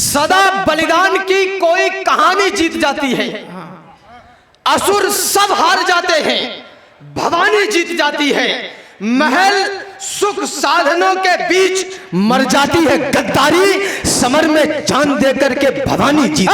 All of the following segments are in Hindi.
सदा बलिदान की कोई कहानी जीत जाती है, असुर सब हार जाते हैं, भवानी जीत जाती है। महल सुख साधनों के बीच मर जाती है गद्दारी, समर में जान देकर के भवानी जीत।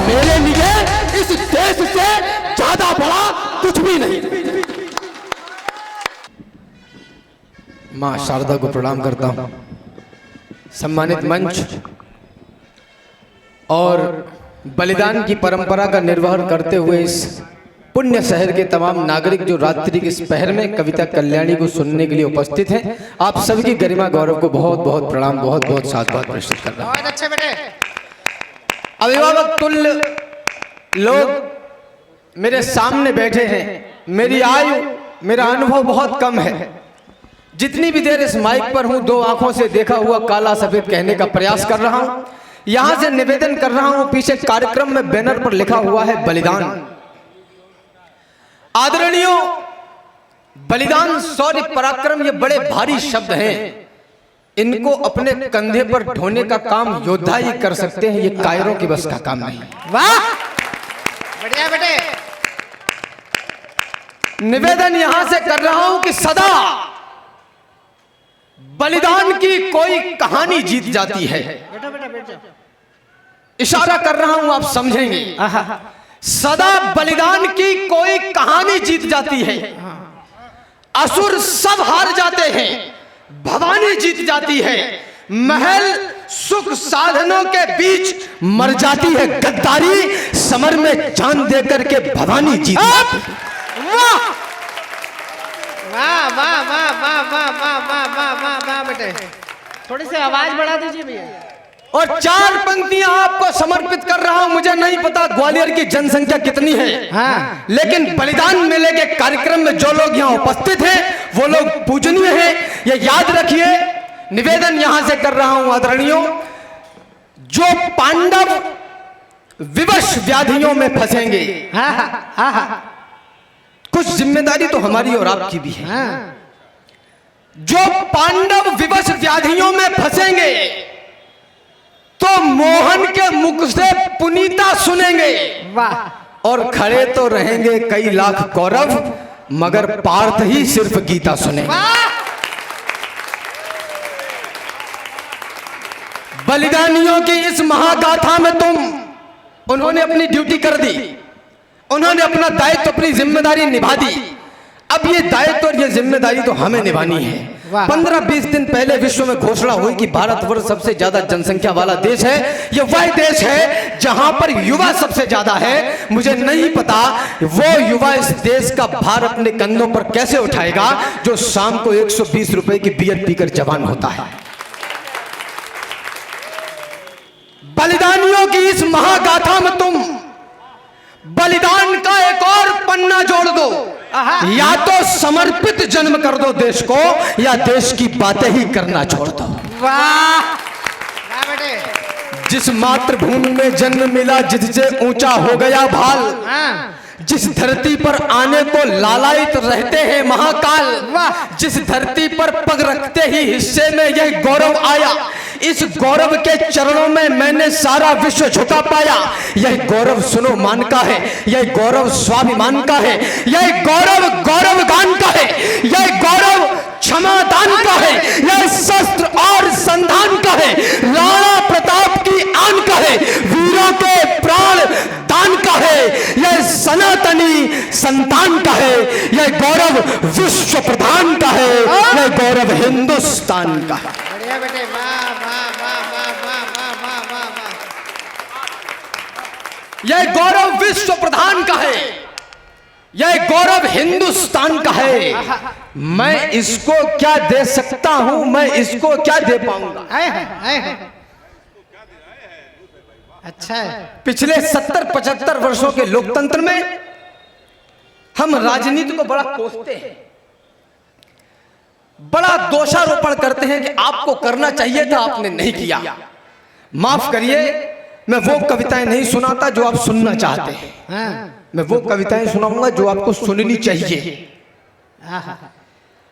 मेरे लिए इस देश से ज्यादा बड़ा कुछ भी नहीं। मां शारदा को प्रणाम करता हूं, सम्मानित मंच और बलिदान की परंपरा का निर्वहन करते हुए इस पुण्य शहर के तमाम नागरिक जो रात्रि के इस पहर में कविता कल्याणी को सुनने के लिए उपस्थित हैं, आप सभी की गरिमा गौरव को बहुत बहुत प्रणाम, बहुत बहुत साधुवाद प्रस्तुत कर रहा हूं। बहुत अच्छे बेटे। अभिभावक तुल्य लोग मेरे सामने बैठे हैं। मेरी आयु, मेरा अनुभव बहुत कम है। जितनी भी देर इस माइक पर हूं, दो आंखों से देखा हुआ काला सफेद कहने का प्रयास कर रहा हूं। यहां से निवेदन कर रहा हूं, पीछे कार्यक्रम में बैनर पर लिखा हुआ है बलिदान। आदरणीयों, बलिदान, शौर्य, पराक्रम ये बड़े भारी शब्द हैं। इनको अपने कंधे पर ढोने का काम योद्धा ही कर सकते हैं, ये कायरों की बस का काम नहीं। वाह, बढ़िया बेटे। निवेदन यहां से कर रहा हूं कि सदा बलिदान की कोई कहानी जीत जाती है। बेटा बेटा बेटा, इशारा कर रहा हूं, आप समझेंगे। सदा बलिदान की कोई कहानी जीत जाती है, असुर सब हार जाते हैं, भवानी जीत जाती है। महल सुख साधनों के बीच मर जाती है गद्दारी, समर में जान देकर के भवानी जीत। वाह वाह वाह वाह वाह वाह वाह वाह वाह वाह वाह बेटे, थोड़ी सी आवाज बढ़ा दीजिए भैया। और चार पंक्तियां आपको समर्पित कर रहा हूं। मुझे नहीं पता ग्वालियर की जनसंख्या कितनी है, हाँ। लेकिन बलिदान मेले के कार्यक्रम में जो लोग यहां उपस्थित हैं वो लोग पूजनीय हैं, ये याद रखिए। निवेदन यहां से कर रहा हूं आदरणीयों, जो पांडव विवश व्याधियों में फंसेंगे, कुछ जिम्मेदारी तो हमारी और आपकी भी है। जो पांडव विवश व्याधियों में फंसेंगे तो मोहन के मुख से पुनीता सुनेंगे। वाह। और खड़े तो रहेंगे कई लाख कौरव, मगर पार्थ ही सिर्फ गीता सुनेंगे। बलिदानियों की इस महागाथा में उन्होंने अपनी ड्यूटी कर दी, उन्होंने अपना दायित्व, अपनी जिम्मेदारी निभा दी। अब ये दायित्व और ये जिम्मेदारी तो हमें निभानी है। 15-20 दिन पहले विश्व में घोषणा हुई कि भारतवर्ष सबसे ज्यादा जनसंख्या वाला देश है। ये वह देश है जहां पर युवा सबसे ज्यादा है। मुझे नहीं पता वो युवा इस देश का भार अपने कंधों पर कैसे उठाएगा जो शाम को 120 रुपए की बियर पीकर जवान होता है। बलिदानियों की इस महागाथा में तुम बलिदान का एक और पन्ना जोड़ दो, या तो समर्पित जन्म कर दो देश को, या देश की बातें ही करना छोड़ दो। वाह बेटे। जिस मातृभूमि में जन्म मिला, जिससे ऊंचा हो गया भाल, जिस धरती पर आने को लालायित रहते हैं महाकाल, जिस धरती पर पग रखते ही हिस्से में यह गौरव आया, इस गौरव के चरणों में मैंने सारा विश्व झुका पाया। यह गौरव सुनो मान का है, यह गौरव स्वाभिमान का है, यह गौरव गौरव गान का है, यह गौरव क्षमा दान का है, यह शस्त्र और संधान का है, राणा प्रताप की आन का है, वीरों के प्राण दान का है, यह सनातनी संतान का है, यह गौरव विश्व प्रधान का है, यह गौरव हिंदुस्तान का है। बढ़िया बेटे, वाह वाह वाह वाह वाह वाह वाह वाह वाह। यह गौरव विश्व प्रधान का है, यह गौरव हिंदुस्तान का है। मैं इसको क्या दे सकता हूं, मैं इसको क्या दे पाऊंगा? अच्छा है। पिछले 70-75 वर्षों के लोकतंत्र में हम राजनीति को बड़ा कोसते हैं, बड़ा दोषारोपण करते हैं कि आपको करना चाहिए था, आपने नहीं किया। माफ करिए, मैं वो कविताएं नहीं सुनाता जो आप सुनना चाहते हैं। हाँ। मैं वो कविताएं सुनाऊंगा जो आपको सुननी चाहिए। आहा।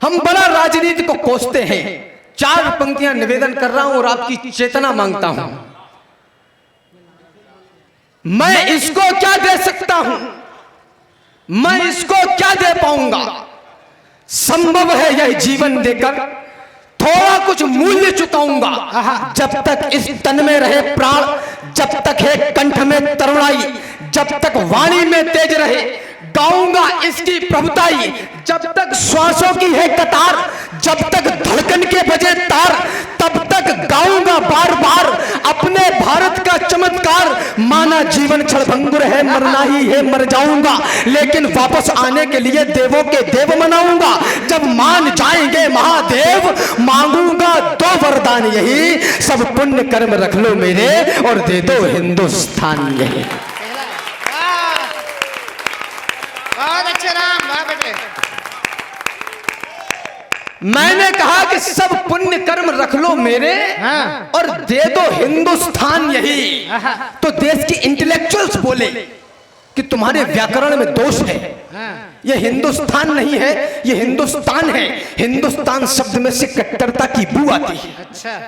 हम बड़ा राजनीति को कोसते हैं। 4 पंक्तियां निवेदन कर रहा हूं और आपकी चेतना मांगता हूं। मैं इसको क्या दे सकता हूं, मैं इसको क्या दे पाऊंगा। संभव है यह जीवन देकर थोड़ा कुछ मूल्य चुकाऊंगा। जब तक इस तन में रहे प्राण, जब तक है कंठ में तरुणाई, जब तक वाणी में तेज रहे गाऊंगा इसकी प्रभुताई। जब तक श्वासों की है कतार, जब तक धड़कन के बजे तार, तब तक गाऊंगा बार बार अपने भारत का चमत्कार। माना जीवन क्षणभंगुर है, मरना ही है, मर जाऊंगा, लेकिन वापस आने के लिए देवों के देव मनाऊंगा। जब मान जाएंगे महादेव, मांगूंगा 2 वरदान यही, सब पुण्य कर्म रख लो मेरे और दे दो हिंदुस्तान यही। बहुत अच्छे राम, वाह बेटे। मैंने कहा कि सब पुण्य कर्म रख लो मेरे हाँ। और दे दो हिंदुस्तान यही। तो देश के इंटेलेक्चुअल्स बोले कि तुम्हारे व्याकरण में दोष है, यह हिंदुस्तान नहीं है, यह हिंदुस्तान है। हिंदुस्तान शब्द में से कट्टरता की बू आती है। अच्छा।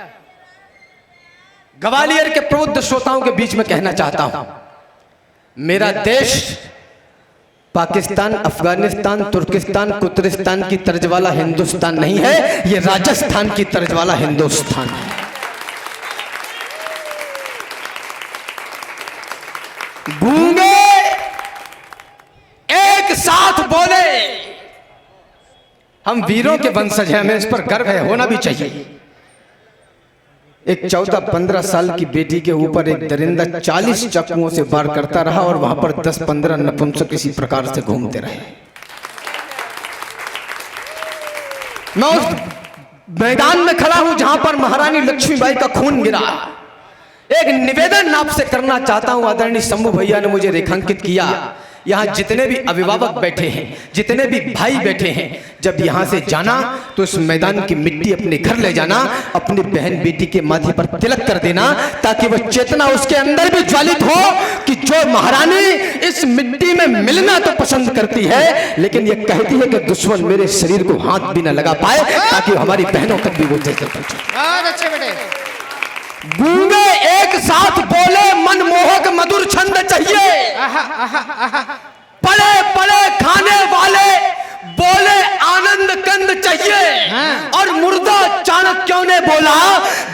ग्वालियर के प्रबुद्ध श्रोताओं के बीच में कहना चाहता हूं, मेरा देश पाकिस्तान, अफगानिस्तान, तुर्किस्तान, कुतरिस्तान की तर्ज वाला हिंदुस्तान नहीं है, यह राजस्थान की तर्ज वाला हिंदुस्तान है। गूंगे एक साथ बोले, हम वीरों के वंशज हैं, हमें इस पर गर्व है, होना भी चाहिए। एक 14-15 साल की बेटी के ऊपर एक दरिंदा 40 चाकुओं से वार करता रहा और वहां पर 10-15 नपुंसक किसी प्रकार से घूमते रहे। मैं उस मैदान में खड़ा हूं जहां पर महारानी लक्ष्मीबाई का खून गिरा। एक निवेदन आपसे करना चाहता हूं, आदरणीय शंभू भैया ने मुझे रेखांकित किया। यहाँ जितने भी अभिभावक बैठे हैं, जितने भी भाई बैठे हैं, जब यहाँ से जाना तो इस मैदान की मिट्टी अपने घर ले जाना, अपनी बहन बेटी के माथे पर तिलक कर देना, ताकि वह चेतना उसके अंदर भी ज्वलित हो कि जो महारानी इस मिट्टी में मिलना तो पसंद करती है, लेकिन ये कहती है कि दुश्मन मेरे शरीर को हाथ भी न लगा पाए, ताकि हमारी बहनों तक भी वो जैसे पहुंचे। बहुत अच्छे बेटे। गूंगे एक साथ बोले, मनमोहक मधुर छंद चाहिए। पड़े पड़े खाने वाले बोले आनंद कंद चाहिए। और मुर्दा चाणक्यों ने बोला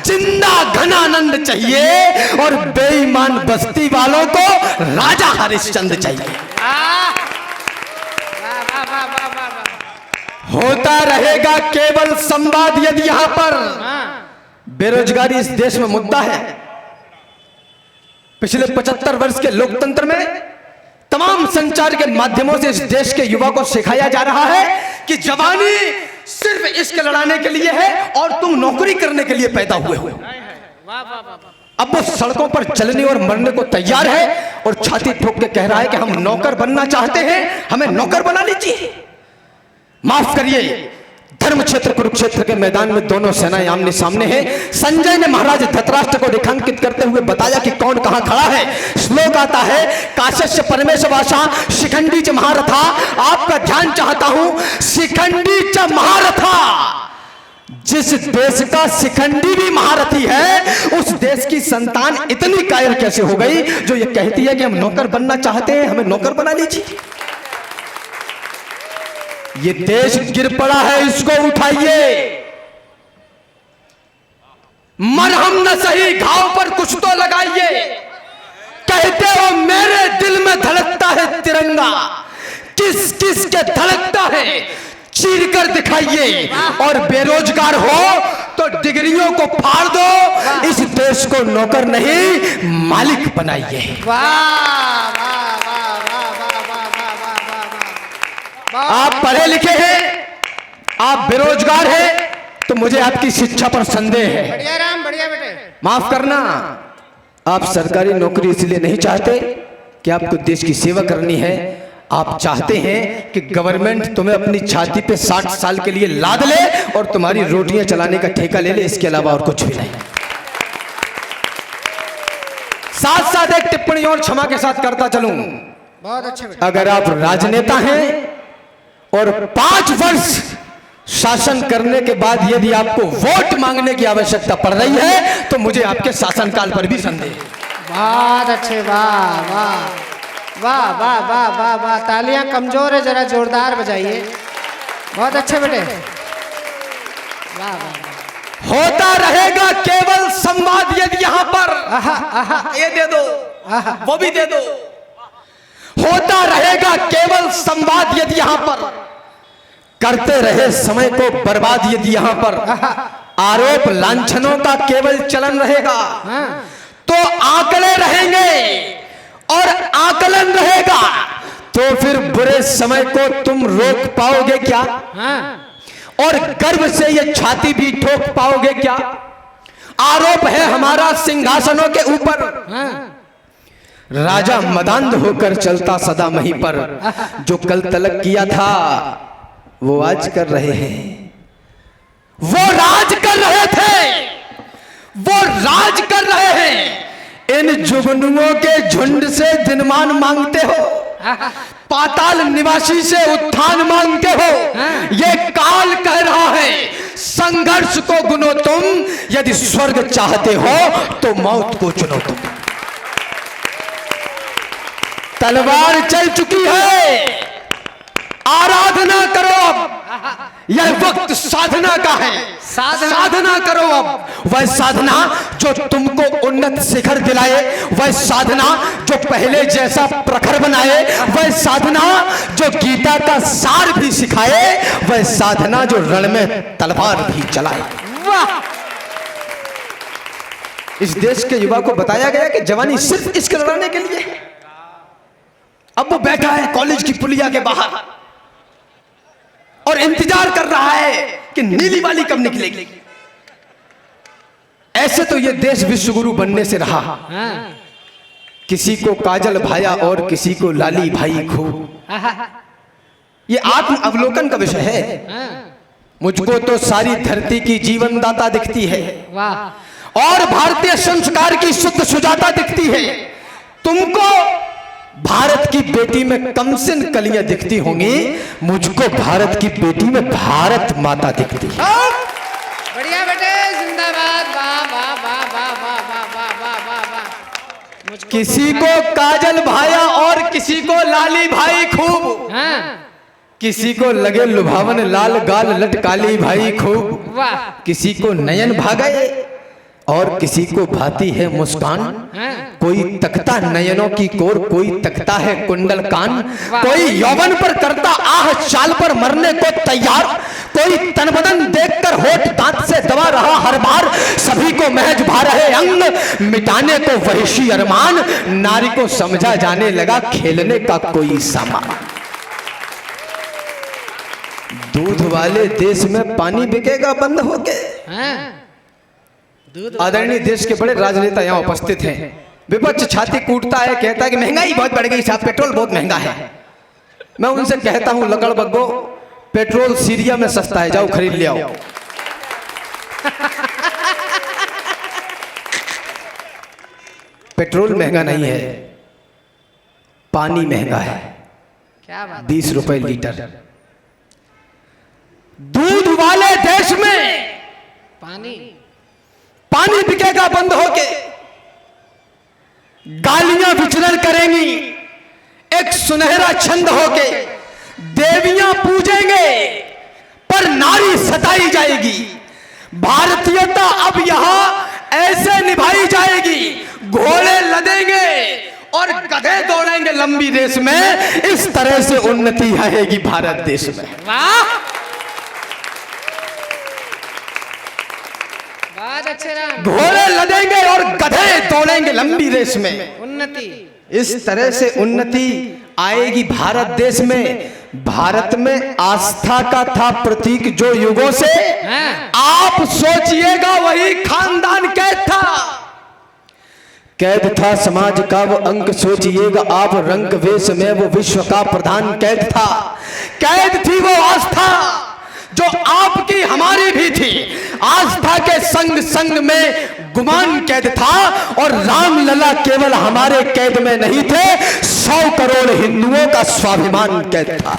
जिंदा घनानंद चाहिए। और बेईमान बस्ती वालों को राजा हरिश्चंद्र चाहिए। होता रहेगा केवल संवाद यदि यहां पर बेरोजगारी इस देश में मुद्दा है। पिछले 75 वर्ष के लोकतंत्र में तमाम संचार के माध्यमों से इस देश के युवा को सिखाया जा रहा है कि जवानी सिर्फ इश्क लड़ाने के लिए है और तुम नौकरी करने के लिए पैदा हुए हो। अब वो सड़कों पर चलने और मरने को तैयार है और छाती ठोक के कह रहा है कि हम नौकर बनना चाहते हैं, हमें नौकर बना लीजिए। माफ करिए, धर्म क्षेत्र कुरुक्षेत्र के मैदान में दोनों सेनाएं आमने सामने हैं। संजय ने महाराज धृतराष्ट्र को रेखांकित करते हुए बताया कि कौन कहां खड़ा है। श्लोक आता है, काश्यस्य परमेश वासा शिखंडी च महारथा। आपका ध्यान चाहता हूं, शिखंडी च महारथा। जिस देश का शिखंडी भी महारथी है, उस देश की संतान इतनी कायर कैसे हो गई जो ये कहती है कि हम नौकर बनना चाहते हैं, हमें नौकर बना लीजिए। ये देश गिर पड़ा है, इसको उठाइए। मरहम न सही घाव पर कुछ तो लगाइए। कहते हो मेरे दिल में धड़कता है तिरंगा, किस किस के धड़कता है चीर कर दिखाइए। और बेरोजगार हो तो डिग्रियों को फाड़ दो, इस देश को नौकर नहीं मालिक बनाइए। आप पढ़े लिखे हैं, आप बेरोजगार हैं, तो मुझे आपकी शिक्षा पर संदेह है। बढ़िया राम, बढ़िया बेटे। माफ करना, आप सरकारी नौकरी इसलिए नहीं चाहते कि आपको देश की सेवा करनी है। आप चाहते हैं कि गवर्नमेंट तुम्हें अपनी छाती पे 60 साल के लिए लाद ले और तुम्हारी रोटियां चलाने का ठेका ले ले, इसके अलावा और कुछ भी नहीं। साथ साथ एक टिप्पणी और क्षमा के साथ करता चलूं। बहुत अच्छे बेटे। अगर आप राजनेता हैं और 5 वर्ष शासन करने के बाद यदि आपको वोट मांगने की आवश्यकता पड़ रही है तो मुझे आपके शासनकाल पर भी संदेह है। बहुत अच्छे, वाह वाह वाह वाह वाह वाह वाह। तालियां कमजोर है, जरा जोरदार बजाइए। बहुत अच्छे बेटे, वाह वाह। होता रहेगा केवल संवाद यदि यहाँ पर ये दे दो, वो भी दे दो। होता रहेगा केवल संवाद यदि यहाँ पर करते रहे समय को बर्बाद यदि यहाँ पर आरोप लांछनों का केवल चलन रहेगा तो आंकड़े रहेंगे और आकलन रहेगा तो फिर बुरे समय को तुम रोक पाओगे क्या? और गर्व से ये छाती भी ठोक पाओगे क्या? आरोप है हमारा सिंहासनों के ऊपर, राजा मदांध होकर चलता सदा मही पर, जो कल तलक किया था वो आज कर रहे हैं। वो राज कर रहे थे, वो राज कर रहे हैं। इन जुगनुओं के झुंड से दिनमान मांगते हो, पाताल निवासी से उत्थान मांगते हो। ये काल कह रहा है संघर्ष को गुनो तुम, यदि स्वर्ग चाहते हो तो मौत को चुनो तुम। तलवार चल चुकी है, आराधना करो अब। यह वक्त साधना का है, साधना करो अब। वह साधना जो तुमको उन्नत शिखर दिलाए, वह साधना जो पहले जैसा प्रखर बनाए, वह साधना जो गीता का सार भी सिखाए, वह साधना जो रण में तलवार भी चलाए। वाह! इस देश के युवा को बताया गया कि जवानी सिर्फ इश्क लड़ाने के लिए है। अब वो बैठा है कॉलेज की पुलिया के बाहर और इंतजार कर रहा है कि नीली वाली कब निकलेगी। ऐसे तो ये देश विश्वगुरु बनने से रहा, किसी को काजल भाया और किसी को लाली भाई खूब। ये आत्म अवलोकन का विषय है। मुझको तो सारी धरती की जीवनदाता दिखती है और भारतीय संस्कार की शुद्ध सुजाता दिखती है। तुमको भारत की बेटी में कमसिन कलियां दिखती होंगी, मुझको भारत की बेटी में भारत माता दिखती है। बढ़िया बेटे, जिंदाबाद। वाह वाह वाह वाह वाह वाह वाह वाह वाह वाह। किसी को काजल भाया और किसी को लाली भाई खूब, किसी को लगे लुभावन लाल गाल लटकाली भाई खूब, किसी को नयन भागे और किसी को भाती है मुस्कान। कोई तकता नयनों की कोर, कोई तकता है कुंडल कान, कोई यौवन पर करता आह चाल पर मरने को तैयार, कोई तन बदन देखकर होठ दांत से दबा रहा हर बार। सभी को महज भा रहे अंग मिटाने को वहिशी अरमान, नारी को समझा जाने लगा खेलने का कोई सामान। दूध वाले देश में पानी बिकेगा बंद होके। आदरणीय देश के बड़े राजनेता यहाँ उपस्थित हैं। विपक्ष छाती कूटता है, कहता है कि महंगाई बहुत बढ़ गई साहब, पेट्रोल बहुत महंगा है। मैं उनसे कहता हूं लकड़ बग्गो, पेट्रोल सीरिया में सस्ता है, जाओ खरीद ले आओ। पेट्रोल महंगा नहीं है, पानी महंगा है। क्या बात? 20 रुपए लीटर। दूध वाले देश में पानी बिकेगा बंद होके, गालियां विचरण करेंगी एक सुनहरा छंद होके, देवियां पूजेंगे पर नारी सताई जाएगी। भारतीयता अब यहां ऐसे निभाई जाएगी, घोड़े लदेंगे और गधे दौड़ेंगे लंबी रेस में। इस तरह से उन्नति आएगी भारत देश में। वाह, अच्छे राम। घोड़े लदेंगे और गधे दौड़ेंगे लंबी रेस में। उन्नति, इस तरह से उन्नति आएगी भारत देश में। भारत में आस्था का था प्रतीक जो युगों से, आप सोचिएगा वही खानदान कैद था। कैद था समाज का वो अंक, सोचिएगा आप रंग वेश में वो विश्व का प्रधान कैद था। कैद थी वो आस्था जो आपकी हमारी भी थी। आस्था के संग संग में गुमान कैद था, और राम लला केवल हमारे कैद में नहीं थे, 100 करोड़ हिंदुओं का स्वाभिमान कैद था।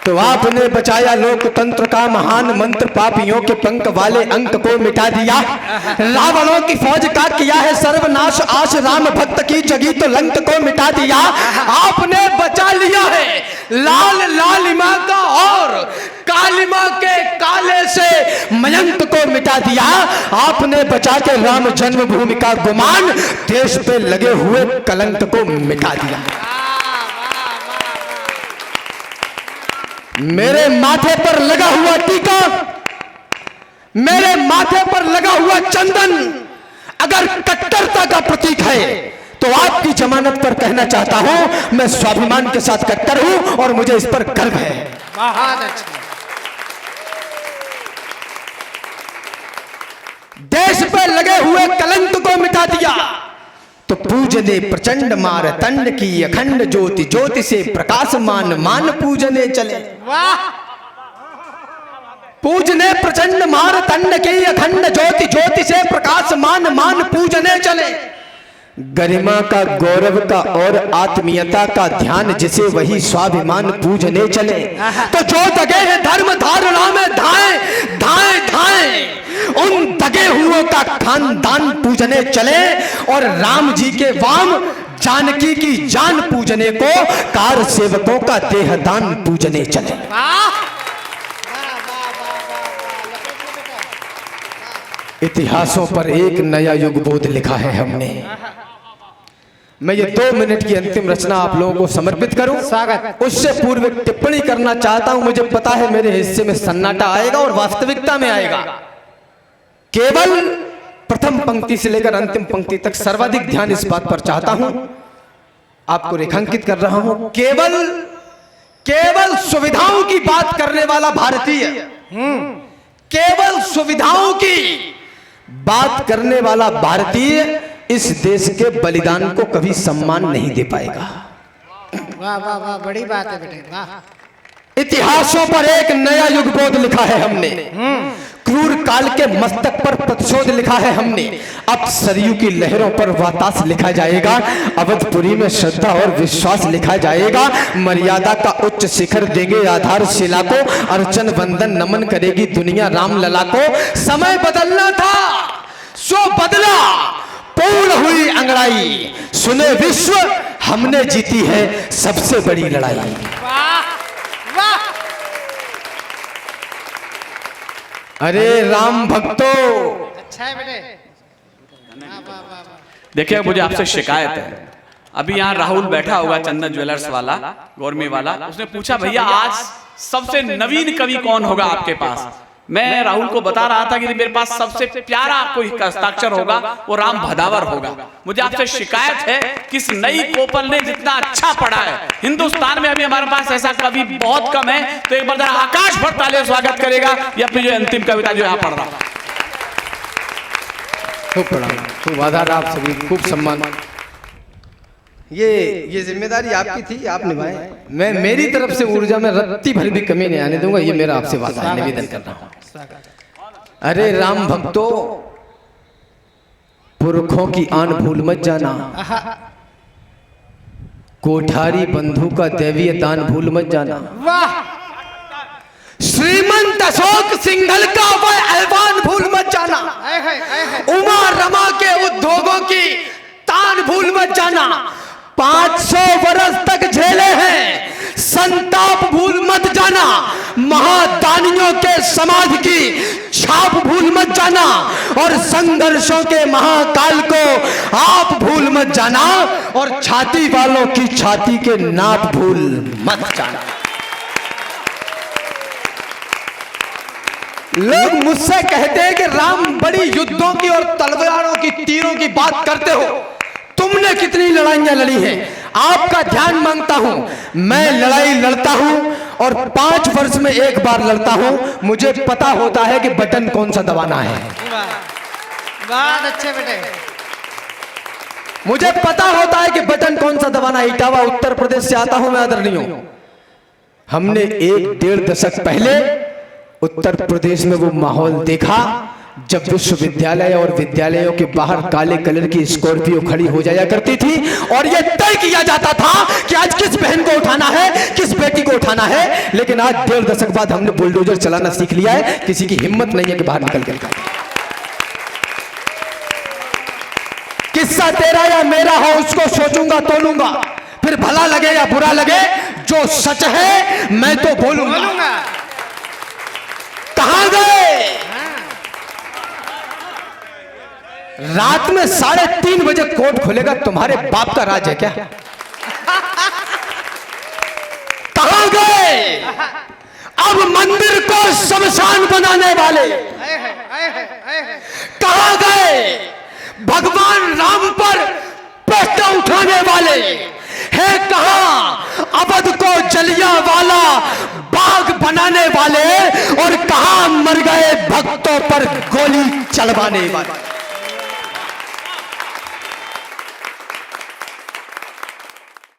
तो आपने बचाया लोकतंत्र का महान मंत्र, पापियों के पंख वाले अंक को मिटा दिया, रावणों की फौज का किया है सर्वनाश, आश राम भक्त की जगी तो लंक को मिटा दिया। आपने बचा लिया है लाल लालिमा का और कालिमा के काले से मयंक को मिटा दिया। आपने बचा के राम जन्मभूमि का गुमान, देश पे लगे हुए कलंक को मिटा दिया। मेरे माथे पर लगा हुआ टीका, मेरे माथे पर लगा हुआ चंदन अगर कट्टरता का प्रतीक है, तो आपकी जमानत पर कहना चाहता हूं मैं स्वाभिमान के साथ कट्टर हूं और मुझे इस पर गर्व है। बहुत अच्छा। देश पर लगे हुए कलंक को मिटा दिया, तो पूजने प्रचंड मार तंड की अखंड ज्योति, ज्योति से प्रकाश मान मान पूजने चले। वाह! पूजने प्रचंड मार तंड की अखंड ज्योति, ज्योति से प्रकाश मान मान पूजने चले। गरिमा का, गौरव का और आत्मीयता का ध्यान जिसे वही स्वाभिमान पूजने चले। तो जो दगे हैं धर्म धारणा में धाए धाए धाए, उन दगे हुओं का खानदान पूजने चले, और राम जी के वाम जानकी की जान पूजने को कार सेवकों का देहदान पूजने चले। इतिहासों पर एक नया युग बोध लिखा है हमने। मैं ये 2 मिनट की अंतिम रचना आप लोगों को समर्पित करूं। स्वागत। उससे पूर्व एक टिप्पणी करना चाहता हूं। मुझे पता है मेरे हिस्से में सन्नाटा आएगा और वास्तविकता में आएगा। केवल प्रथम पंक्ति से लेकर अंतिम पंक्ति तक सर्वाधिक ध्यान इस बात पर चाहता हूं, आपको रेखांकित कर रहा हूं। केवल सुविधाओं की बात करने वाला भारतीय, केवल सुविधाओं की बात करने वाला भारतीय इस देश के बलिदान को कभी सम्मान नहीं दे पाएगा। वाह वाह वाह, बड़ी बात है बेटे, वाह। इतिहासों पर एक नया युग बोध लिखा है हमने। क्रूर काल के मस्तक पर प्रतिशोध लिखा है हमने। अब सरयू की लहरों पर वातास लिखा जाएगा। अवधपुरी में श्रद्धा और विश्वास लिखा जाएगा। मर्यादा का उच्च शिखर देंगे आधारशिला को, अर्चन वंदन नमन करेगी दुनिया राम लला को। समय बदलना था सो बदला, पूर्ण हुई अंगड़ाई, सुने विश्व हमने जीती है सबसे बड़ी लड़ाई। वाह वाह। अरे राम भक्तों, अच्छा है बेटे। वाह वाह वाह वाह। देखिए मुझे आपसे शिकायत है। अभी यहाँ राहुल बैठा होगा, चंदन ज्वेलर्स वाला, गौरमी वाला। उसने पूछा भैया आज सबसे नवीन कवि कौन होगा आपके पास। मैं राहुल को बता रहा था कि मेरे पास सबसे प्यारा कोई हस्ताक्षर होगा वो राम भदावर होगा। मुझे आपसे शिकायत है कि इस नई कोपल ने जितना अच्छा पढ़ा है हिंदुस्तान में, अभी हमारे पास ऐसा कवि बहुत कम है। तो एक बार जरा आकाश भट्ट तालियों से स्वागत करेगा ये अपनी जो अंतिम कविता जो यहाँ पढ़ रहा। खूब प्रणाम, खूब आदर आप सभी, खूब सम्मान। ये जिम्मेदारी आपकी थी, आप निभाए। मैं मेरी तरफ से ऊर्जा में रत्ती भर भी कमी नहीं आने दूंगा, ये मेरा आपसे वादा है, निवेदन कर रहा हूं। अरे राम भक्तों, पुरखों की आन भूल मत जाना, कोठारी बंधु का दैवीय दान भूल मत जाना। वाह। श्रीमंत अशोक सिंघल का वह ऐवान भूल मत जाना। उमा रमा के उद्योगों की तान भूल मत जाना। 500 वर्ष तक झेले हैं संताप भूल मत जाना। महादानियों के समाधि की छाप भूल मत जाना, और संघर्षों के महाकाल को आप भूल मत जाना, और छाती वालों की छाती के नाप भूल मत जाना। लोग मुझसे कहते हैं कि राम बड़ी युद्धों की और तलवारों की, तीरों की बात करते हो, तुमने कितनी लड़ाइयां लड़ी हैं। आपका ध्यान मांगता हूं, मैं लड़ाई लड़ता हूं और 5 वर्ष में एक बार लड़ता हूं। मुझे पता होता है कि बटन कौन सा दबाना है। बहुत अच्छे बेटे। मुझे पता होता है कि बटन कौन सा दबाना है। इटावा उत्तर प्रदेश से आता हूं मैं, आदरणीय। हमने 1-1.5 दशक पहले उत्तर प्रदेश में वो माहौल देखा जब विश्वविद्यालय और विद्यालयों के बाहर काले कलर की स्कॉर्पियो खड़ी हो जाया करती थी और यह तय किया जाता था कि आज किस बहन को उठाना है, किस बेटी को उठाना है। लेकिन आज 1.5 दशक बाद हमने बुलडोजर चलाना सीख लिया है, किसी की हिम्मत नहीं है कि बाहर निकल कर किस्सा तेरा या मेरा हो उसको सोचूंगा तोलूंगा, फिर भला लगे या बुरा लगे, जो सच है मैं तो बोलूंगा। कहां गए? रात में 3:30 बजे कोर्ट खुलेगा, तुम्हारे बाप का राज है क्या? कहां गए अब मंदिर को शमशान बनाने वाले? कहां गए भगवान राम पर प्रश्न उठाने वाले? है कहां अवध को जलियांवाला बाग बनाने वाले? और कहां मर गए भक्तों पर गोली चलवाने वाले?